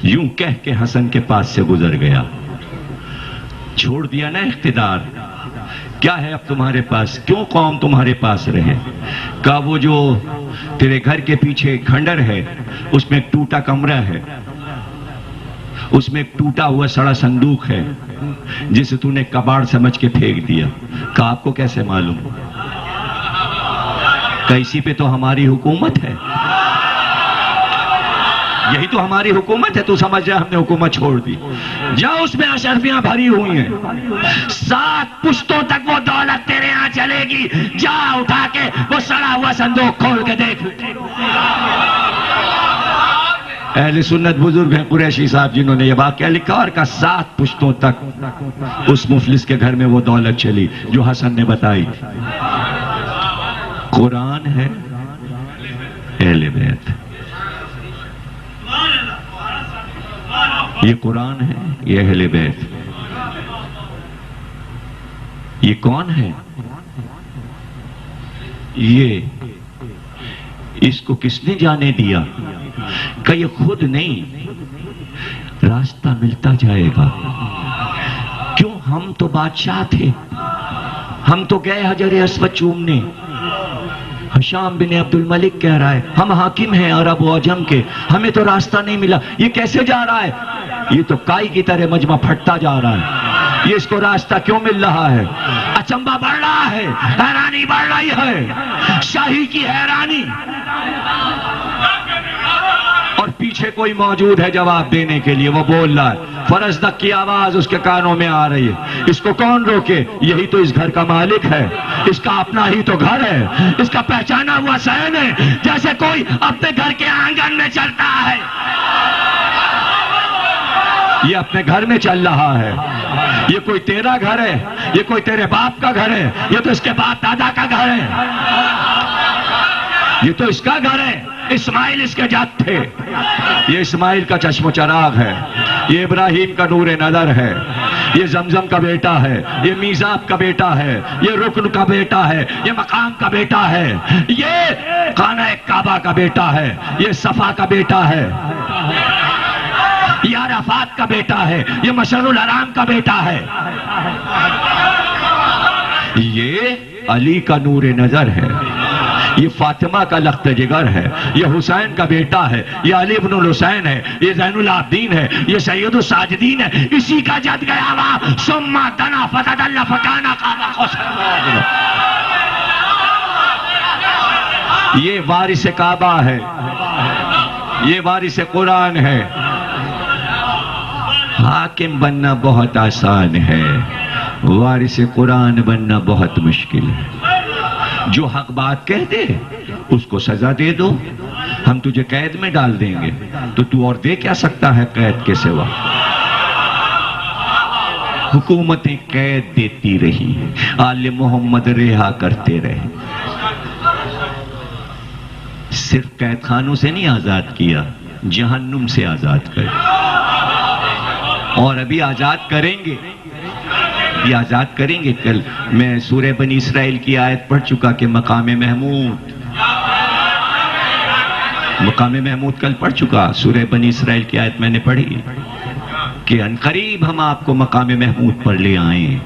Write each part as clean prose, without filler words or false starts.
یوں کہہ کے حسن کے پاس سے گزر گیا. چھوڑ دیا نا اقتدار, کیا ہے اب تمہارے پاس؟ کیوں قوم تمہارے پاس رہے؟ کہا وہ جو تیرے گھر کے پیچھے ایک کھنڈر ہے, اس میں ایک ٹوٹا کمرہ ہے, اس میں ایک ٹوٹا ہوا سڑا صندوق ہے جسے تو نے کباڑ سمجھ کے پھینک دیا. کہا آپ کو کیسے معلوم؟ کہ اسی پہ تو ہماری حکومت ہے, یہی تو ہماری حکومت ہے. تو سمجھ جائے ہم نے حکومت چھوڑ دی. جا اس میں اشرفیاں بھری ہوئی ہیں, 7 پشتوں تک وہ دولت تیرے یہاں چلے گی. جا اٹھا کے وہ سڑا ہوا صندوق کھول کے دیکھ. اہل سنت بزرگ ہیں قریشی صاحب جنہوں نے یہ واقعہ لکھا اور کہا 7 پشتوں تک اس مفلس کے گھر میں وہ دولت چلی جو حسن نے بتائی. قرآن ہے, اہل بیت. یہ قرآن ہے, یہ اہل بیت. یہ کون ہے؟ یہ اس کو کس نے جانے دیا؟ کہ یہ خود نہیں, راستہ ملتا جائے گا. کیوں؟ ہم تو بادشاہ تھے, ہم تو گئے حجر اسود چومنے. حشام بن عبد الملک کہہ رہا ہے ہم حاکم ہیں عرب و عجم کے, ہمیں تو راستہ نہیں ملا. یہ کیسے جا رہا ہے؟ یہ تو کائی کی طرح مجمع پھٹتا جا رہا ہے. یہ اس کو راستہ کیوں مل رہا ہے؟ اچنبھا بڑھ رہا ہے, حیرانی بڑھ رہی ہے, شاہی کی حیرانی. اور پیچھے کوئی موجود ہے جواب دینے کے لیے, وہ بول رہا ہے. فرزدق کی آواز اس کے کانوں میں آ رہی ہے. اس کو کون روکے؟ یہی تو اس گھر کا مالک ہے, اس کا اپنا ہی تو گھر ہے, اس کا پہچانا ہوا صحن ہے, جیسے کوئی اپنے گھر کے آنگن میں چلتا ہے. یہ اپنے گھر میں چل رہا ہے. یہ کوئی تیرا گھر ہے, یہ کوئی تیرے باپ کا گھر ہے, یہ تو اس کے باپ دادا کا گھر ہے, یہ تو اس کا گھر ہے. اسماعیل اس کے جد تھے. یہ اسماعیل کا چشم و چراغ ہے, یہ ابراہیم کا نور نظر ہے, یہ زمزم کا بیٹا ہے, یہ میزاب کا بیٹا ہے, یہ رکن کا بیٹا ہے, یہ مقام کا بیٹا ہے, یہ خانہ کعبہ کا بیٹا ہے, یہ صفا کا بیٹا ہے, یہ عرفات کا بیٹا ہے, یہ مشعر الحرام کا بیٹا ہے, یہ علی کا نور نظر ہے, یہ فاطمہ کا لخت جگر ہے, یہ حسین کا بیٹا ہے, یہ علی بن الحسین ہے, یہ زین العابدین ہے, یہ سید الساجدین ہے. اسی کا جد گیا وا ثم دنا فتدلی فکان قاب قوسین. یہ وارث کعبہ ہے, یہ وارث قرآن ہے. حاکم بننا بہت آسان ہے, وارث قرآن بننا بہت مشکل ہے. جو حق بات کہہ دے اس کو سزا دے دو. ہم تجھے قید میں ڈال دیں گے تو تو اور دے کیا سکتا ہے قید کے سوا؟ حکومتیں قید دیتی رہی, آل محمد رہا کرتے رہے. صرف قید خانوں سے نہیں آزاد کیا, جہنم سے آزاد کر, اور ابھی آزاد کریں گے, یہ آزاد کریں گے. کل میں سورہ بنی اسرائیل کی آیت پڑھ چکا کہ مقام محمود, مقام محمود کل پڑھ چکا. سورہ بنی اسرائیل کی آیت میں نے پڑھی کہ عنقریب ہم آپ کو مقام محمود پر لے آئیں.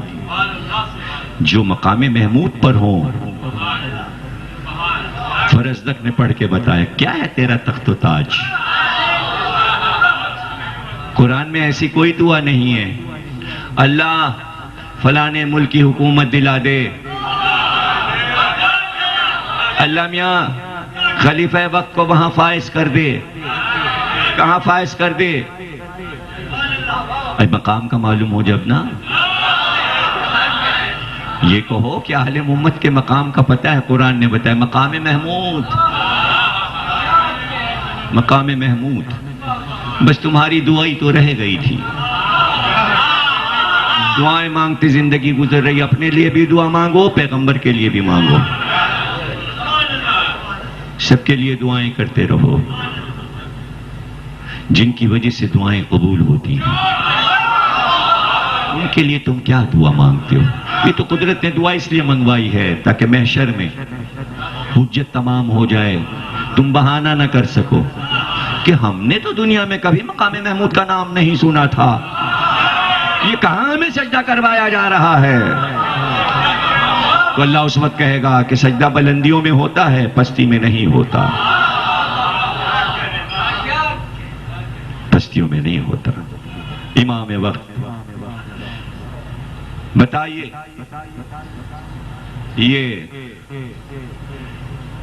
جو مقام محمود پر ہوں. فرزدق نے پڑھ کے بتایا کیا ہے تیرا تخت و تاج. قرآن میں ایسی کوئی دعا نہیں ہے اللہ فلانے ملک کی حکومت دلا دے, اللہ میاں خلیفہ وقت کو وہاں فائز کر دے. کہاں فائز کر دے؟ مقام کا معلوم ہو جب نا. یہ کہو کہ اہل محمد کے مقام کا پتہ ہے, قرآن نے بتایا مقام محمود, مقام محمود. بس تمہاری دعائی تو رہ گئی تھی, دعائیں مانگتے زندگی گزر رہی. اپنے لیے بھی دعا مانگو, پیغمبر کے لیے بھی مانگو, سب کے لیے دعائیں کرتے رہو جن کی وجہ سے دعائیں قبول ہوتی ہیں. ان کے لیے تم کیا دعا مانگتے ہو؟ یہ تو قدرت نے دعا اس لیے منگوائی ہے تاکہ محشر میں حجت تمام ہو جائے, تم بہانہ نہ کر سکو. کہ ہم نے تو دنیا میں کبھی مقام محمود کا نام نہیں سنا تھا، یہ کہاں ہمیں سجدہ کروایا جا رہا ہے؟ تو اللہ اس وقت کہے گا کہ سجدہ بلندیوں میں ہوتا ہے، پستی میں نہیں ہوتا، پستیوں میں نہیں ہوتا۔ امام وقت بتائیے، یہ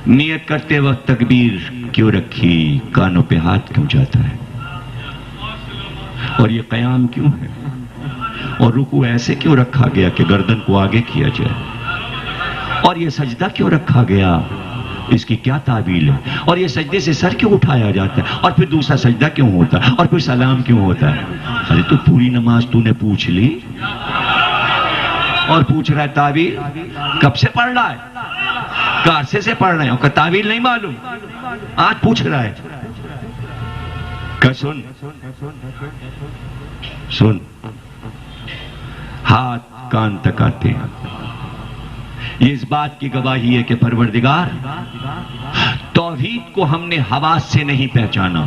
نیت کرتے وقت تکبیر کیوں رکھی؟ کانوں پہ ہاتھ کیوں جاتا ہے؟ اور یہ قیام کیوں ہے؟ اور رکوع ایسے کیوں رکھا گیا کہ گردن کو آگے کیا جائے؟ اور یہ سجدہ کیوں رکھا گیا؟ اس کی کیا تعبیل ہے؟ اور یہ سجدے سے سر کیوں اٹھایا جاتا ہے؟ اور پھر دوسرا سجدہ کیوں ہوتا ہے؟ اور پھر سلام کیوں ہوتا ہے؟ ارے تو پوری نماز تو نے پوچھ لی اور پوچھ رہا ہے تعبیر؟ کب سے پڑھ رہا ہے؟ کارسے سے پڑھ رہے ہیں اور تعبیر نہیں معلوم، آج پوچھ رہا ہے کہ سن سن، ہاتھ کان تک آتے ہیں۔ یہ اس بات کی گواہی ہے کہ پروردگار توحید کو ہم نے حواس سے نہیں پہچانا،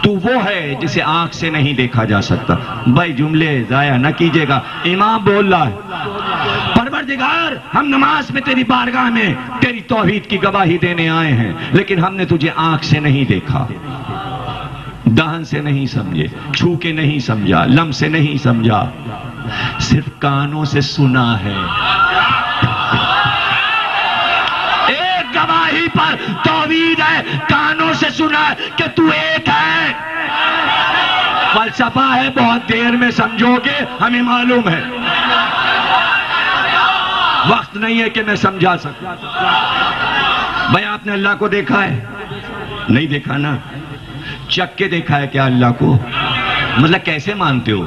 تو وہ ہے جسے آنکھ سے نہیں دیکھا جا سکتا۔ بھائی جملے ضائع نہ کیجیے گا، امام بول رہا ہے پروردگار ہم نماز میں تیری بارگاہ میں تیری توحید کی گواہی دینے آئے ہیں، لیکن ہم نے تجھے آنکھ سے نہیں دیکھا، دہن سے نہیں سمجھے، چھو کے نہیں سمجھا، لم سے نہیں سمجھا، صرف کانوں سے سنا ہے۔ ایک گواہی پر توحید ہے، کانوں سے سنا ہے کہ تو ایک ہے۔ فلسفہ ہے، بہت دیر میں سمجھو گے، ہمیں معلوم ہے، وقت نہیں ہے کہ میں سمجھا سکتا۔ بھائی آپ نے اللہ کو دیکھا ہے؟ نہیں دیکھا نا؟ چک کے دیکھا ہے کیا اللہ کو؟ مطلب کیسے مانتے ہو؟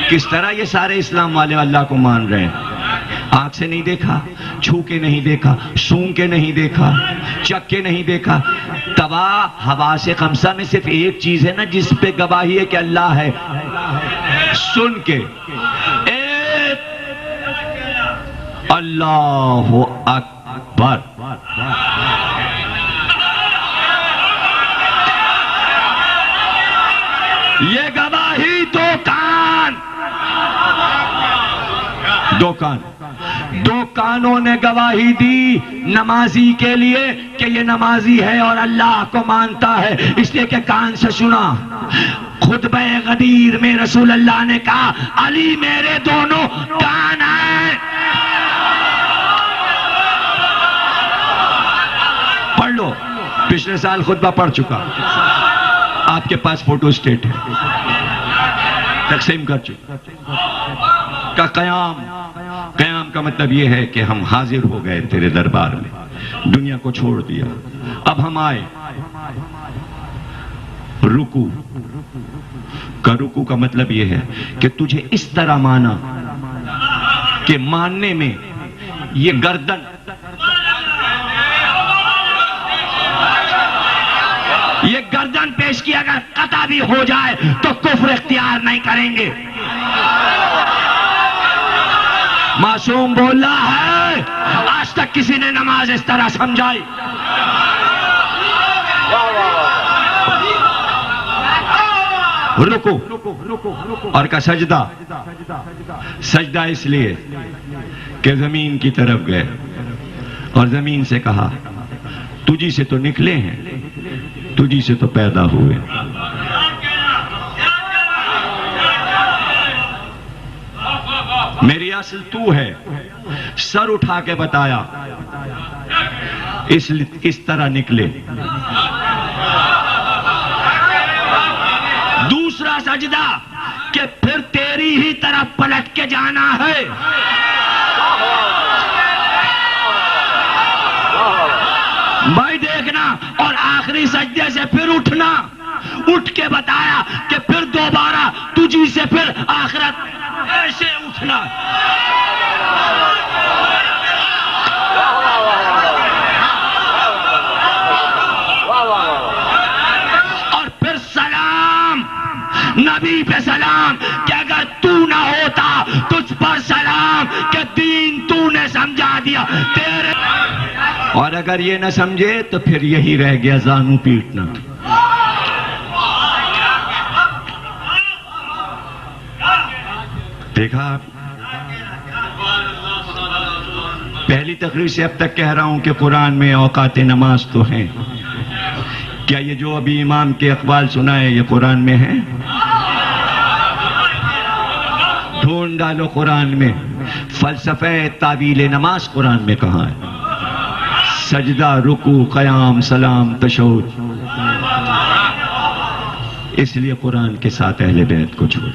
کس طرح یہ سارے اسلام والے اللہ کو مان رہے ہیں؟ آنکھ سے نہیں دیکھا، چھو کے نہیں دیکھا، سونگ کے نہیں دیکھا، چک کے نہیں دیکھا۔ توا حواس خمسہ میں صرف ایک چیز ہے نا جس پہ گواہی ہے کہ اللہ ہے، سن کے ایک اللہ اکبر۔ یہ گواہی دو کانوں نے گواہی دی نمازی کے لیے کہ یہ نمازی ہے اور اللہ کو مانتا ہے، اس لیے کہ کان سے سنا۔ خطبہ غدیر میں رسول اللہ نے کہا علی میرے دونوں کان ہیں۔ پڑھ لو، پچھلے سال خطبہ پڑھ چکا، آپ کے پاس فوٹو اسٹیٹ ہے، تقسیم کر چکا۔ کا قیام کا مطلب یہ ہے کہ ہم حاضر ہو گئے تیرے دربار میں، دنیا کو چھوڑ دیا، اب ہم آئے۔ رکوع کا مطلب یہ ہے کہ تجھے اس طرح مانا کہ ماننے میں یہ گردن پیش کی اگر قطع بھی ہو جائے تو کفر اختیار نہیں کریں گے۔ معصوم بول رہا ہے، آج تک کسی نے نماز اس طرح سمجھائی؟ رکوع اور کا سجدہ اس لیے کہ زمین کی طرف گئے اور زمین سے کہا تجھی سے تو نکلے ہیں، تجھی سے تو پیدا ہوئے۔ میری اصل تو ہے، سر اٹھا کے بتایا، اس طرح نکلے۔ دوسرا سجدہ کہ پھر تیری ہی طرف پلٹ کے جانا ہے۔ بھائی دیکھنا، اور آخری سجدے سے پھر اٹھنا، اٹھ کے بتایا کہ پھر دوبارہ تجھی سے پھر آخرت ایسے اٹھنا۔ اور پھر سلام، نبی پہ سلام کہ اگر تو نہ ہوتا تجھ پر سلام کہ دین تو نے سمجھا دیا تیرے، اور اگر یہ نہ سمجھے تو پھر یہی رہ گیا زانو پیٹنا۔ دیکھا آپ، پہلی تقریر سے اب تک کہہ رہا ہوں کہ قرآن میں اوقات نماز تو ہیں. کیا یہ جو ابھی امام کے اقوال سنا ہے یہ قرآن میں ہے؟ ڈھونڈ ڈالو قرآن میں. فلسفہ تعویل نماز قرآن میں کہاں ہے؟ سجدہ، رکوع، قیام، سلام، تشہد. اس لیے قرآن کے ساتھ اہل بیت کو چھوڑ.